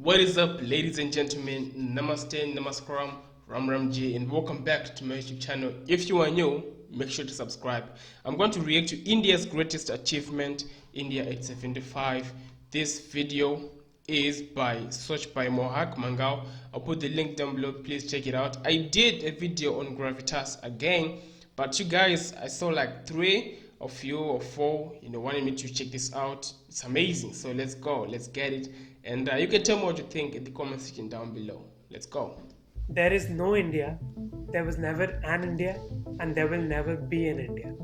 What is up, ladies and gentlemen? Namaste, Namaskaram, Ram Ramji, and welcome back to my YouTube channel. If you are new, make sure to subscribe. I'm going to react to India's greatest achievement, India 875. This video is by search by Mohak Mangao. I'll put the link down below. Please check it out. I did a video on Gravitas again, but you guys, I saw like 3 of you or 4 wanted me to check this out. It's amazing, so let's go, let's get it. And you can tell me what you think in the comment section down below. Let's go. There is no India, there was never an India, and there will never be an India.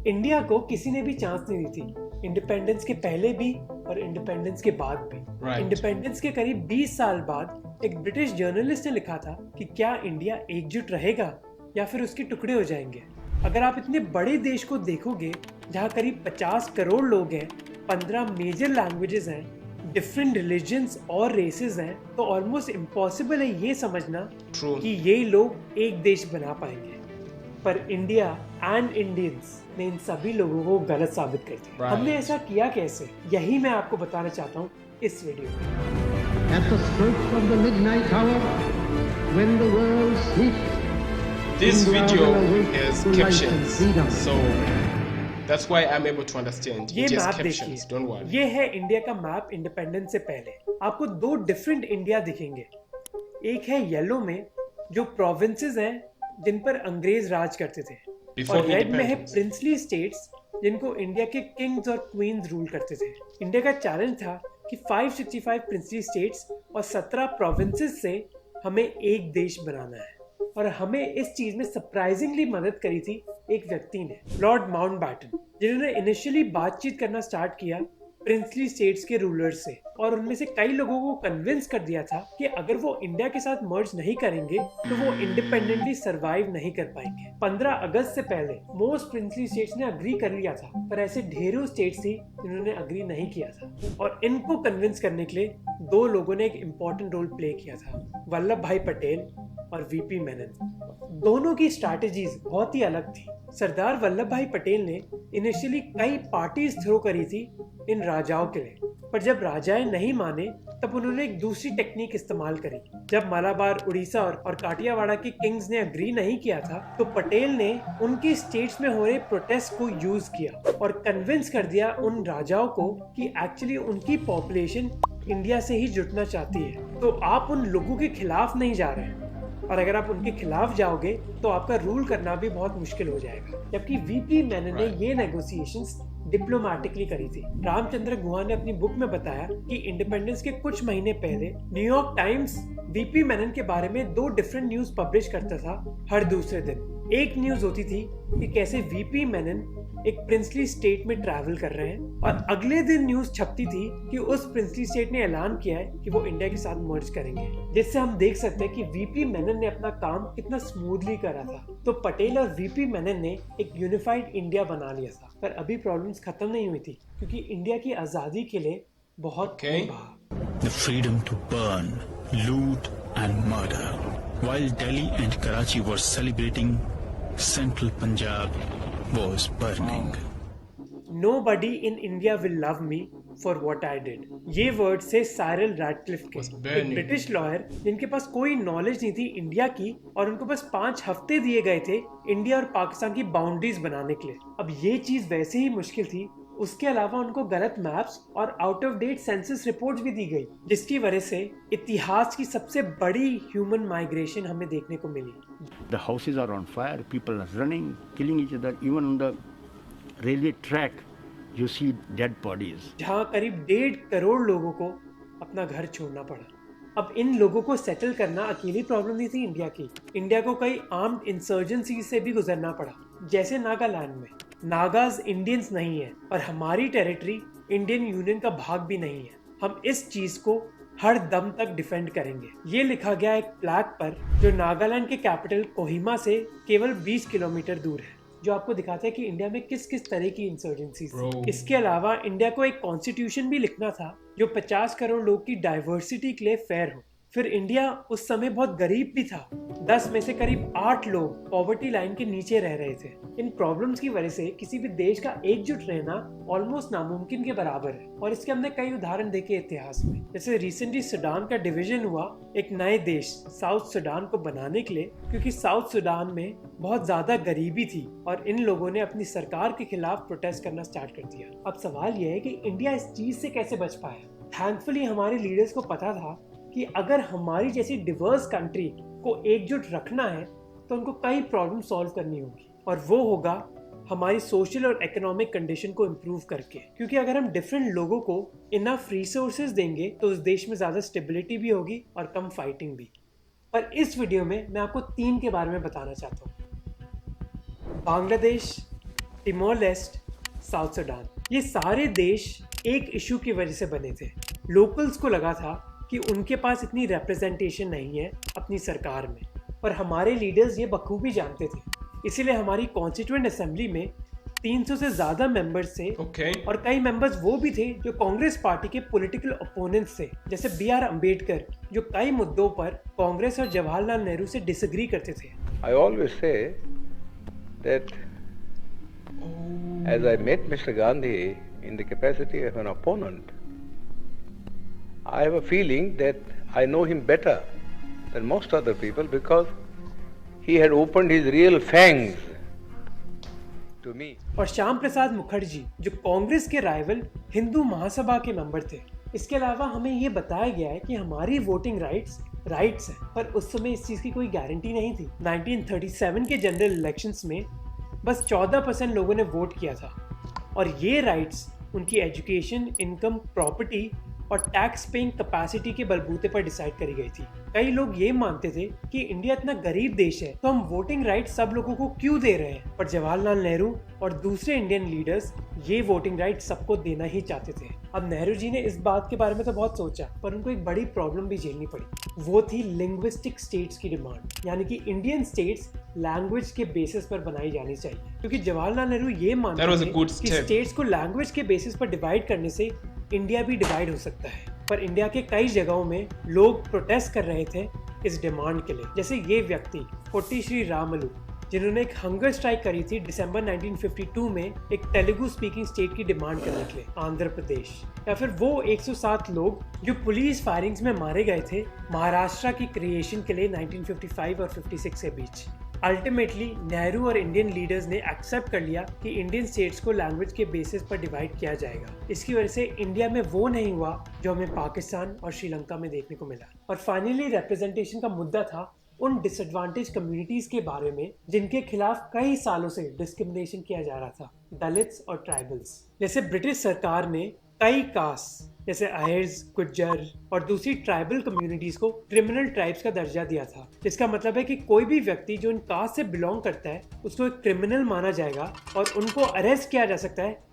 India को किसी ने भी chance नहीं दी थी, independence के पहले भी और इंडिपेंडेंस के बाद भी। इंडिपेंडेंस के करीब 20 साल बाद एक ब्रिटिश जर्नलिस्ट ने लिखा था कि क्या इंडिया एकजुट रहेगा या फिर उसके टुकड़े हो जाएंगे। अगर आप इतने बड़े देश को देखोगे जहाँ करीब 50 करोड़ लोग हैं, 15 मेजर लैंग्वेजेस हैं, डिफरेंट रिलीजन्स और रेसेस हैं, तो ऑलमोस्ट इम्पॉसिबल है ये समझना कि ये लोग एक देश बना पाएंगे। पर इंडिया एंड इंडियंस ने इन सभी लोगों को गलत साबित कर दिया। हमने ऐसा किया कैसे, यही मैं आपको बताना चाहता हूँ इस वीडियो में। At the stroke of the midnight hour, when the world sleeps, this video has captions, so that's why I'm able to understand. ये मैप देखिए, don't worry. ये है इंडिया का मैप इंडिपेंडेंस से पहले। आपको 2 डिफरेंट इंडिया दिखेंगे। एक है येलो में जो प्रोविंसेस हैं जिन पर अंग्रेज राज करते थे, और रेड में है प्रिंसली स्टेट्स जिनको इंडिया के किंग्स और क्वींस रूल करते थे। इंडिया का चैलेंज था कि 565 प्रिंसली स्टेट्स और 17 प्रोविंसेस से हमें एक देश बनाना है, और हमें इस चीज में सरप्राइजिंगली मदद करी थी एक व्यक्ति ने, लॉर्ड माउंटबैटन, जिन्होंने इनिशियली बातचीत करना स्टार्ट किया प्रिंसली स्टेट्स के रूलर्स से, और उनमें से कई लोगों को कन्विंस कर दिया था कि अगर वो इंडिया के साथ मर्ज नहीं करेंगे तो वो इंडिपेंडेंटली सरवाइव नहीं कर पाएंगे। 15 अगस्त से पहले मोस्ट प्रिंसली स्टेट्स ने अग्री कर लिया था, पर ऐसे ढेरों स्टेट्स थी जिन्होंने अग्री नहीं किया था, और इनको कन्विंस करने के लिए 2 लोगों ने एक इम्पोर्टेंट रोल प्ले किया था, वल्लभ भाई पटेल और वीपी मेनन। दोनों की स्ट्रैटेजीज बहुत ही अलग थी। सरदार वल्लभ भाई पटेल ने इनिशियली कई पार्टीज थ्रो करी थी इन राजाओं के लिए, पर जब राजाएं नहीं माने तब उन्होंने एक दूसरी टेक्निक इस्तेमाल करी। जब मालाबार, उड़ीसा और काठियावाड़ के किंग्स ने अग्री नहीं किया था, तो पटेल ने उनकी स्टेट्स में हो रहे प्रोटेस्ट को यूज किया और कन्विंस कर दिया उन राजाओं को कि एक्चुअली उनकी पॉपुलेशन इंडिया से ही जुटना चाहती है, तो आप उन लोगों के खिलाफ नहीं जा रहे हैं, और अगर आप उनके खिलाफ जाओगे तो आपका रूल करना भी बहुत मुश्किल हो जाएगा। जबकि वीपी मेनन ने ये नेगोशिएशंस डिप्लोमेटिकली करी थी। रामचंद्र गुहा ने अपनी बुक में बताया कि इंडिपेंडेंस के कुछ महीने पहले न्यूयॉर्क टाइम्स वीपी मेनन के बारे में 2 डिफरेंट न्यूज पब्लिश करता था हर दूसरे दिन। एक न्यूज होती थी कि कैसे वीपी मेनन एक प्रिंसली स्टेट में ट्रैवल कर रहे हैं, और अगले दिन न्यूज छपती थी कि उस प्रिंसली स्टेट ने ऐलान किया है कि वो इंडिया के साथ मर्ज करेंगे, जिससे हम देख सकते हैं कि वीपी मेनन ने अपना काम कितना स्मूथली करा था। तो पटेल और वीपी मेनन ने एक यूनिफाइड इंडिया बना लिया था, पर अभी प्रॉब्लम्स खत्म नहीं हुई थी, क्योंकि इंडिया की आजादी के लिए बहुत The freedom to burn, loot and murder. While Delhi and Karachi were celebrating, central Punjab was burning. Nobody in India will love me for what I did. ये वर्ड से साइरल रैडक्लिफ के, एक British lawyer जिनके पास कोई knowledge नहीं थी India की, और उनको बस 5 हफ्ते दिए गए थे इंडिया और पाकिस्तान की बाउंड्रीज बनाने के लिए। अब ये चीज वैसे ही मुश्किल थी, उसके अलावा उनको गलत मैप्स और out of date census reports भी दी गई, जिसकी वजह से इतिहास की सबसे बड़ी ह्यूमन माइग्रेशन हमें देखने को मिली। The houses are on fire, people are running, killing each other. Even on the railway track, you see dead bodies. जहाँ करीब 1.5 करोड़ लोगों को अपना घर छोड़ना पड़ा। अब इन लोगों को सेटल करना अकेली प्रॉब्लम नहीं थी इंडिया की। इंडिया को कई आर्म्ड इंसर्जेंसी से भी गुजरना पड़ा, जैसे नागालैंड में। नागाज इंडियंस नहीं है और हमारी टेरिटरी इंडियन यूनियन का भाग भी नहीं है। हम इस चीज को हर दम तक डिफेंड करेंगे। ये लिखा गया एक फ्लैग पर जो नागालैंड के कैपिटल कोहिमा से केवल 20 किलोमीटर दूर है, जो आपको दिखाता है कि इंडिया में किस किस तरह की इंसर्जेंसी। इसके अलावा इंडिया को एक कॉन्स्टिट्यूशन भी लिखना था जो 50 करोड़ लोग की डाइवर्सिटी के लिए फेयर हो। फिर इंडिया उस समय बहुत गरीब भी था। 10 में से करीब 8 लोग पॉवर्टी लाइन के नीचे रह रहे थे। इन प्रॉब्लम्स की वजह से किसी भी देश का एकजुट रहना ऑलमोस्ट नामुमकिन के बराबर है, और इसके हमने कई उदाहरण देखे इतिहास में। जैसे रिसेंटली सूडान का डिवीजन हुआ एक नए देश साउथ सूडान को बनाने के लिए, क्योंकि साउथ सूडान में बहुत ज्यादा गरीबी थी और इन लोगों ने अपनी सरकार के खिलाफ प्रोटेस्ट करना स्टार्ट कर दिया। अब सवाल यह है कि इंडिया इस चीज से कैसे बच पाया। थैंकफुली हमारे लीडर्स को पता था कि अगर हमारी जैसी डिवर्स कंट्री को एकजुट रखना है तो उनको कई प्रॉब्लम सॉल्व करनी होगी, और वो होगा हमारी सोशल और इकोनॉमिक कंडीशन को इम्प्रूव करके। क्योंकि अगर हम डिफरेंट लोगों को इनफ रिसोर्सेज देंगे तो उस देश में ज्यादा स्टेबिलिटी भी होगी और कम फाइटिंग भी। पर इस वीडियो में मैं आपको 3 के बारे में बताना चाहता हूँ। Bangladesh, टिमोर लेस्ट, south Sudan. ये सारे देश एक इशू की वजह से बने थे। लोकल्स को लगा था कि उनके पास इतनी रिप्रेजेंटेशन नहीं है अपनी सरकार में, और हमारे लीडर्स ये बखूबी जानते थे। इसीलिए हमारी कॉन्स्टिट्यूएंट असेंबली में 300 से ज्यादा मेंबर्स थे। और कई मेंबर्स वो भी थे जो कांग्रेस पार्टी के पॉलिटिकल ओपोनेंट्स थे, जैसे B.R. अम्बेडकर, जो कई मुद्दों पर कांग्रेस और जवाहरलाल नेहरू से डिसएग्री करते थे। I always say that as I met Mr. Gandhi in the capacity of an opponent, I have a feeling that I know him better than most other people because he had opened his real fangs to me. और श्याम प्रसाद मुखर्जी, जो कांग्रेस के rival Hindu Mahasabha के member थे। इसके अलावा हमें ये बताया गया है कि हमारी वोटिंग राइट्स हैं, पर उस समय इस चीज की कोई गारंटी नहीं थी। 1937 के जनरल इलेक्शंस में बस 14% लोगों ने वोट किया था, और ये राइट्स उनकी एजुकेशन, इनकम, प्रॉपर्टी और टैक्स पेइंग कैपेसिटी के बलबूते पर डिसाइड करी गई थी। कई लोग ये मानते थे कि इंडिया इतना गरीब देश है तो हम वोटिंग राइट सब लोगों को क्यों दे रहे हैं, पर जवाहरलाल नेहरू और दूसरे इंडियन लीडर्स ये वोटिंग राइट सबको देना ही चाहते थे। अब नेहरू जी ने इस बात के बारे में तो बहुत सोचा, पर उनको एक बड़ी प्रॉब्लम भी झेलनी पड़ी। वो थी लिंग्विस्टिक स्टेट्स की डिमांड, यानी कि इंडियन स्टेट्स लैंग्वेज के बेसिस पर बनाई जानी चाहिए। क्योंकि जवाहरलाल नेहरू ये मानते थे कि स्टेट्स को लैंग्वेज के बेसिस पर डिवाइड करने से इंडिया भी डिवाइड हो सकता है। पर इंडिया के कई जगहों में लोग प्रोटेस्ट कर रहे थे इस डिमांड के लिए। जैसे ये व्यक्ति पोट्टी श्री रामलू, जिन्होंने एक हंगर स्ट्राइक करी थी दिसंबर 1952 में एक तेलुगु स्पीकिंग स्टेट की डिमांड करने के लिए, आंध्र प्रदेश। या फिर वो 107 लोग जो पुलिस फायरिंग्स में मारे गए थे महाराष्ट्र की क्रिएशन के लिए 1955 और 56 के बीच। अल्टीमेटली नेहरू और इंडियन लीडर्स ने एक्सेप्ट कर लिया कि इंडियन स्टेट्स को लैंग्वेज के बेसिस पर डिवाइड किया जाएगा। इसकी वजह से इंडिया में वो नहीं हुआ जो हमें पाकिस्तान और श्रीलंका में देखने को मिला। और फाइनली रिप्रेजेंटेशन का मुद्दा था उन डिसएडवांटेज कम्युनिटीज के बारे में जिनके खिलाफ कई सालों से डिस्क्रिमिनेशन किया जा रहा था, दलित्स और ट्राइबल्स। जैसे ब्रिटिश सरकार ने कई कास्ट जैसे अहिर्स, गुज्जर और दूसरी ट्राइबल कम्युनिटीज को क्रिमिनल ट्राइब्स का दर्जा दिया था, जिसका मतलब है कि कोई भी व्यक्ति जो इन कास्ट से बिलोंग करता है उसको एक क्रिमिनल माना जाएगा और उनको अरेस्ट किया जा सकता है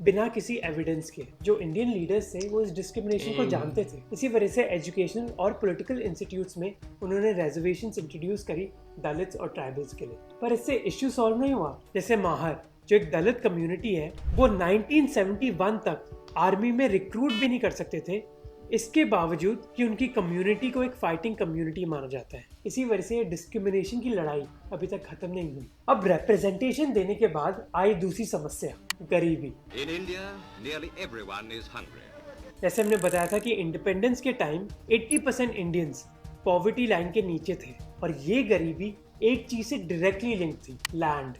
बिना किसी एविडेंस के। जो इंडियन लीडर्स थे वो इस डिस्क्रिमिनेशन को जानते थे। इसी वजह से एजुकेशनल और पॉलिटिकल इंस्टीट्यूट्स में उन्होंने रेजर्वेशंस इंट्रोड्यूस करी दलित्स और ट्राइबल्स के लिए। पर इससे इश्यू सॉल्व नहीं हुआ। जैसे माहर, जो एक दलित कम्युनिटी है, वो 1971 तक आर्मी में रिक्रूट भी नहीं कर सकते थे, इसके बावजूद कि उनकी कम्युनिटी को एक फाइटिंग कम्युनिटी माना जाता है। इसी वजह से डिस्क्रिमिनेशन की लड़ाई अभी तक खत्म नहीं हुई। अब रिप्रेजेंटेशन देने के बाद आई दूसरी समस्या, गरीबी। In India, nearly everyone is hungry. जैसे हमने बताया था कि इंडिपेंडेंस के टाइम 80% इंडियंस पॉवर्टी लाइन के नीचे थे, और ये गरीबी एक चीज से डायरेक्टली लिंक थी, लैंड,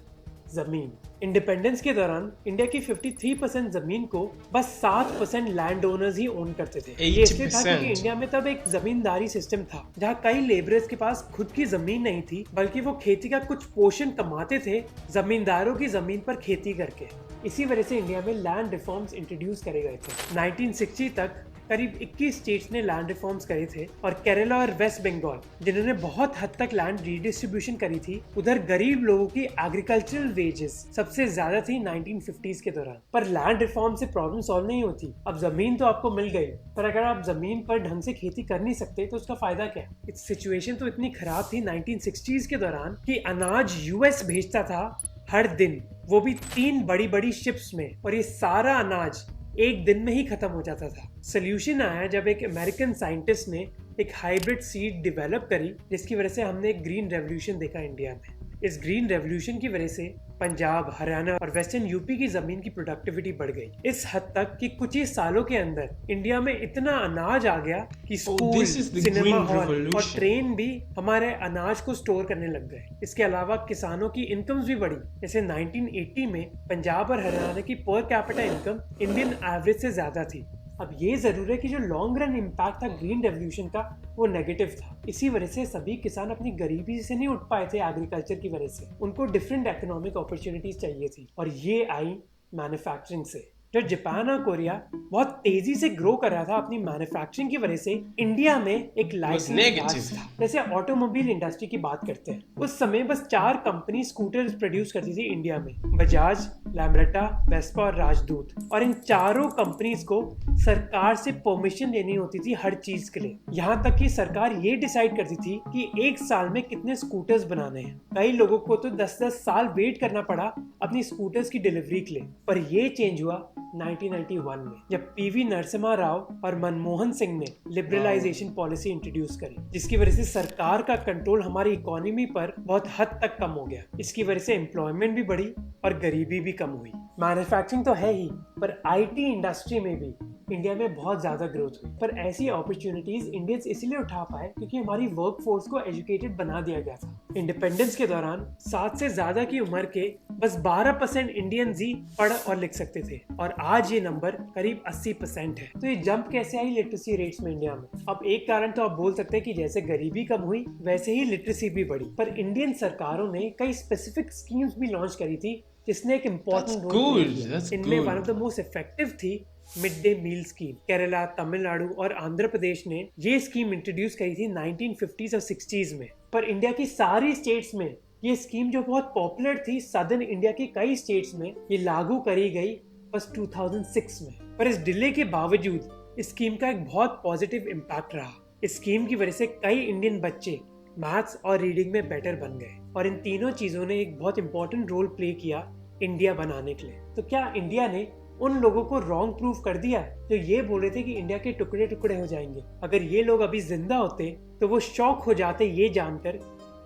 जमीन। इंडिपेंडेंस के दौरान इंडिया की 53% जमीन को बस 7% लैंड ओनर्स ही ओन करते थे। ये इसलिए था क्योंकि इंडिया में तब एक जमींदारी सिस्टम था जहाँ कई लेबरर्स के पास खुद की जमीन नहीं थी, बल्कि वो खेती का कुछ पोर्शन कमाते थे जमींदारों की जमीन पर खेती करके। इसी वजह से इंडिया में लैंड रिफॉर्म्स इंट्रोड्यूस करे गए थे। 1960 तक करीब 21 स्टेट्स ने लैंड रिफॉर्म्स करे थे, और केरला और वेस्ट बंगाल, जिन्होंने बहुत हद तक लैंड रीडिस्ट्रीब्यूशन करी थी, उधर गरीब लोगों की एग्रीकल्चरल वेजेस सबसे ज्यादा थी 1950s के दौरान। पर लैंड रिफॉर्म से प्रॉब्लम सॉल्व नहीं होती। अब जमीन तो आपको मिल गई, पर अगर आप जमीन पर ढंग से खेती कर नहीं सकते तो उसका फायदा क्या? सिचुएशन तो इतनी खराब थी 1960s के दौरान कि अनाज यूएस भेजता था हर दिन, वो भी 3 बड़ी बड़ी शिप्स में, और ये सारा अनाज एक दिन में ही खत्म हो जाता था। सोल्यूशन आया जब एक अमेरिकन साइंटिस्ट ने एक हाइब्रिड सीड डेवलप करी, जिसकी वजह से हमने एक ग्रीन रेवोल्यूशन देखा इंडिया में। इस ग्रीन रेवोल्यूशन की वजह से पंजाब, हरियाणा और वेस्टर्न यूपी की जमीन की प्रोडक्टिविटी बढ़ गई इस हद तक कि कुछ ही सालों के अंदर इंडिया में इतना अनाज आ गया कि स्कूल, सिनेमा हॉल और ट्रेन भी हमारे अनाज को स्टोर करने लग गए। इसके अलावा किसानों की इनकम्स भी बढ़ी। जैसे 1980 में पंजाब और हरियाणा की per capita income Indian average से ज्यादा थी। अब ये जरूर है कि जो लॉन्ग रन इम्पैक्ट था ग्रीन रेवोल्यूशन का वो नेगेटिव था। इसी वजह से सभी किसान अपनी गरीबी से नहीं उठ पाए थे एग्रीकल्चर की वजह से। उनको डिफरेंट इकोनॉमिक अपॉर्चुनिटीज चाहिए थी और ये आई मैन्युफैक्चरिंग से। जो जापान और कोरिया बहुत तेजी से ग्रो कर रहा था अपनी मैन्युफैक्चरिंग की वजह से, इंडिया में एक लाइसेंस था। जैसे ऑटोमोबाइल इंडस्ट्री की बात करते हैं, उस समय बस 4 कंपनी स्कूटर्स प्रोड्यूस करती थी इंडिया में, बजाज, लैम्ब्रेटा, वेस्पा और राजदूत। और इन चारों कंपनीज को सरकार से परमिशन लेनी होती थी हर चीज के लिए। यहाँ तक कि सरकार ये डिसाइड करती थी कि एक साल में कितने स्कूटर्स बनाने हैं। कई लोगों को तो 10-10 साल वेट करना पड़ा अपनी स्कूटर्स की डिलीवरी के लिए। पर ये चेंज हुआ 1991 में, जब पीवी नरसिम्हा राव और मनमोहन सिंह ने लिबरलाइजेशन पॉलिसी इंट्रोड्यूस करी, जिसकी वजह से सरकार का कंट्रोल हमारी इकोनॉमी पर बहुत हद तक कम हो गया। इसकी वजह से एम्प्लॉयमेंट भी बढ़ी और गरीबी भी कम हुई। मैन्युफैक्चरिंग तो है ही, पर आईटी इंडस्ट्री में भी इंडिया में बहुत ज्यादा ग्रोथ हुई। पर ऐसी अपॉर्चुनिटीज इंडियंस इसलिए उठा पाए क्योंकि हमारी वर्क फोर्स को एजुकेटेड बना दिया गया था। इंडिपेंडेंस के दौरान 7 से ज्यादा की उम्र के बस 12% इंडियंस ही पढ़ और लिख सकते थे और आज ये नंबर करीब 80% है। तो ये जंप कैसे आई लिटरेसी रेट्स में इंडिया में? अब एक कारण तो आप बोल सकते हैं कि जैसे गरीबी कम हुई वैसे ही लिटरेसी भी बढ़ी। पर इंडियन सरकारों ने कई स्पेसिफिक स्कीम्स भी लॉन्च करी थी जिसने एक इम्पोर्टेंट रोल किया। इनमें one of the most effective थी mid day meal scheme. Kerala, Tamil Nadu और आंध्र प्रदेश ने ये स्कीम इंट्रोड्यूस करी थी 1950s और 60s में। पर इंडिया की सारी स्टेट्स में ये स्कीम जो बहुत पॉपुलर थी, सदर्न इंडिया की कई स्टेट्स में ये लागू करी गई बस 2006 में। पर इस डिले के बावजूद इस स्कीम का एक बहुत पॉजिटिव इम्पैक्ट रहा। इस स्कीम की वजह से कई इंडियन बच्चे मैथ्स और रीडिंग में बेटर बन गए और इन तीनों चीजों ने एक बहुत इंपॉर्टेंट रोल प्ले किया इंडिया बनाने के लिए। तो क्या इंडिया ने उन लोगों को रॉन्ग प्रूफ कर दिया जो ये बोल रहे थे कि इंडिया के टुकड़े टुकड़े हो जाएंगे? अगर ये लोग अभी जिंदा होते तो वो शॉक हो जाते ये जानकर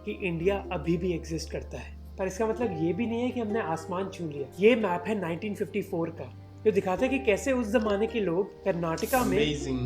कि इंडिया अभी भी एग्जिस्ट करता है। पर इसका मतलब ये भी नहीं है कि हमने आसमान छू लिया। ये मैप है 1954 का, जो दिखाता है कि कैसे उस जमाने के लोग कर्नाटका में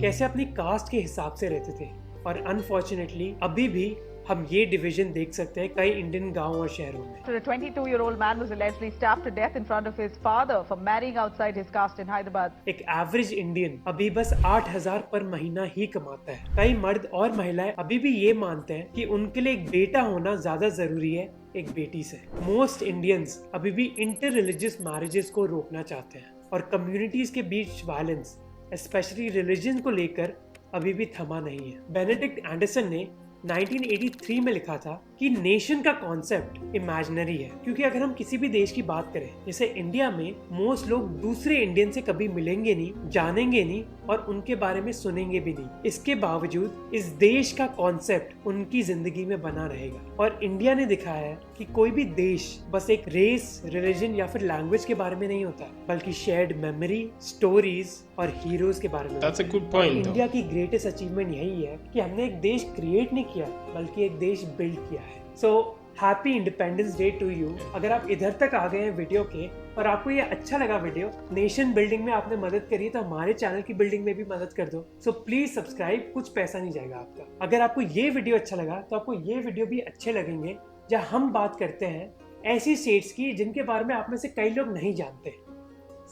कैसे अपनी कास्ट के हिसाब से रहते थे। और अनफॉर्चुनेटली अभी भी हम ये डिवीजन देख सकते हैं कई इंडियन गांव और शहरों में। So the 22-year-old man was allegedly stabbed to death in front of his father for marrying outside his caste in Hyderabad. एक एवरेज इंडियन अभी बस 8,000 पर महीना ही कमाता है। कई मर्द और महिलाएं अभी भी ये मानते हैं कि उनके लिए एक बेटा होना ज्यादा जरूरी है एक बेटी से। मोस्ट इंडियंस अभी भी इंटर रिलीजियस मैरिजेस को रोकना चाहते हैं और कम्युनिटीज के बीच वायलेंस, स्पेशली रिलीजन को लेकर, अभी भी थमा नहीं है। बेनेडिक्ट एंडरसन ने 1983 में लिखा था कि नेशन का कॉन्सेप्ट इमेजिनरी है, क्योंकि अगर हम किसी भी देश की बात करें, जैसे इंडिया में मोस्ट लोग दूसरे इंडियन से कभी मिलेंगे नहीं, जानेंगे नहीं और उनके बारे में सुनेंगे भी नहीं। इसके बावजूद इस देश का कॉन्सेप्ट उनकी जिंदगी में बना रहेगा। और इंडिया ने दिखाया है कि कोई भी देश बस एक रेस, रिलीजन या फिर लैंग्वेज के बारे में नहीं होता, बल्कि शेयर्ड मेमोरी, स्टोरीज और हीरोज के बारे में। That's a good point, India की ग्रेटेस्ट अचीवमेंट यही है कि हमने एक देश क्रिएट नहीं किया बल्कि एक देश बिल्ड किया है। So happy independence day to you. अगर आप इधर तक आ गए हैं वीडियो के और आपको ये अच्छा लगा वीडियो, नेशन बिल्डिंग में आपने मदद करी, तो हमारे चैनल की बिल्डिंग में भी मदद कर दो। सो प्लीज सब्सक्राइब, कुछ पैसा नहीं जाएगा आपका। अगर आपको ये वीडियो अच्छा लगा तो आपको ये वीडियो भी अच्छे लगेंगे जहाँ हम बात करते हैं ऐसी स्टेट्स की जिनके बारे में आप में से कई लोग नहीं जानते,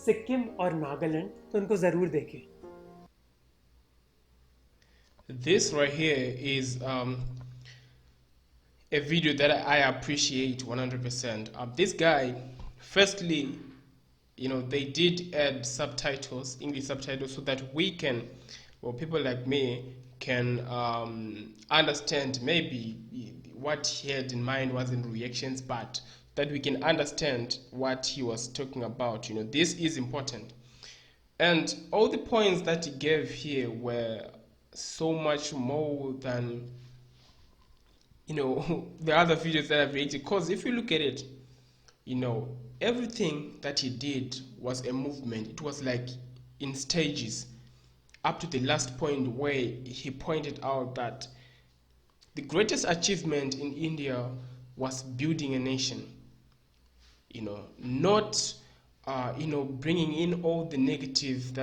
सिक्किम और नागालैंड, तो उनको जरूर देखें। This right here is a video that I appreciate 100%. This guy, firstly, they did add subtitles, English subtitles, so that we can, well, people like me can understand maybe what he had in mind wasn't reactions, but that we can understand what he was talking about. This is important. And all the points that he gave here were so much more than the other videos that I've created, because if you look at it, everything that he did was a movement. It was like in stages. up to the last point where he pointed out that the greatest achievement in India was building a nation. Not bringing in all the negatives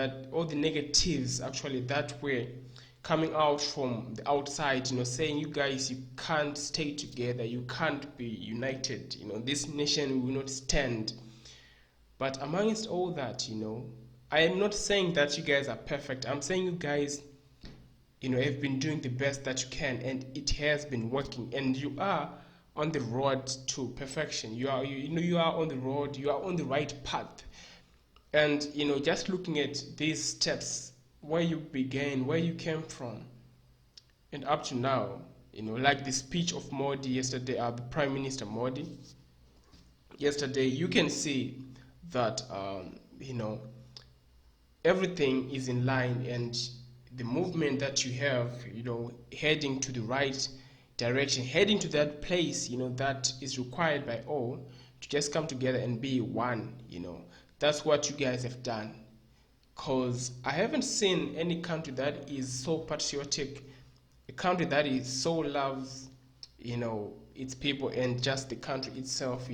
actually that were coming out from the outside, saying you guys, you can't stay together, you can't be united, this nation will not stand. But amongst all that, I am not saying that you guys are perfect. I'm saying you guys, have been doing the best that you can, and it has been working, and you are on the road to perfection. You are on the road, you are on the right path. And just looking at these steps, where you began, where you came from, and up to now, like the speech of Modi yesterday, the Prime Minister Modi yesterday, you can see that everything is in line, and the movement that you have, heading to the right direction, heading to that place, that is required by all to just come together and be one. That's what you guys have done. Because I haven't seen any country that is so patriotic, a country that is so loves, its people and just the country itself.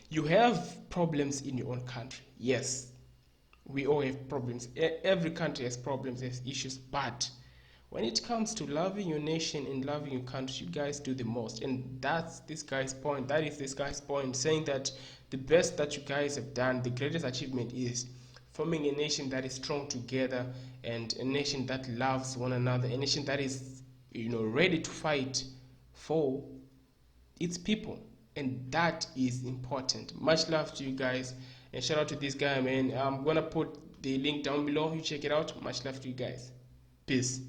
You have problems in your own country. Yes, we all have problems. Every country has problems, has issues. But when it comes to loving your nation and loving your country, you guys do the most. And that's this guy's point. That is this guy's point, saying that the best that you guys have done, the greatest achievement is forming a nation that is strong together, and a nation that loves one another, a nation that is, ready to fight for its people. And that is important. Much love to you guys, and shout out to this guy, man. I'm gonna put the link down below. You check it out. Much love to you guys. Peace.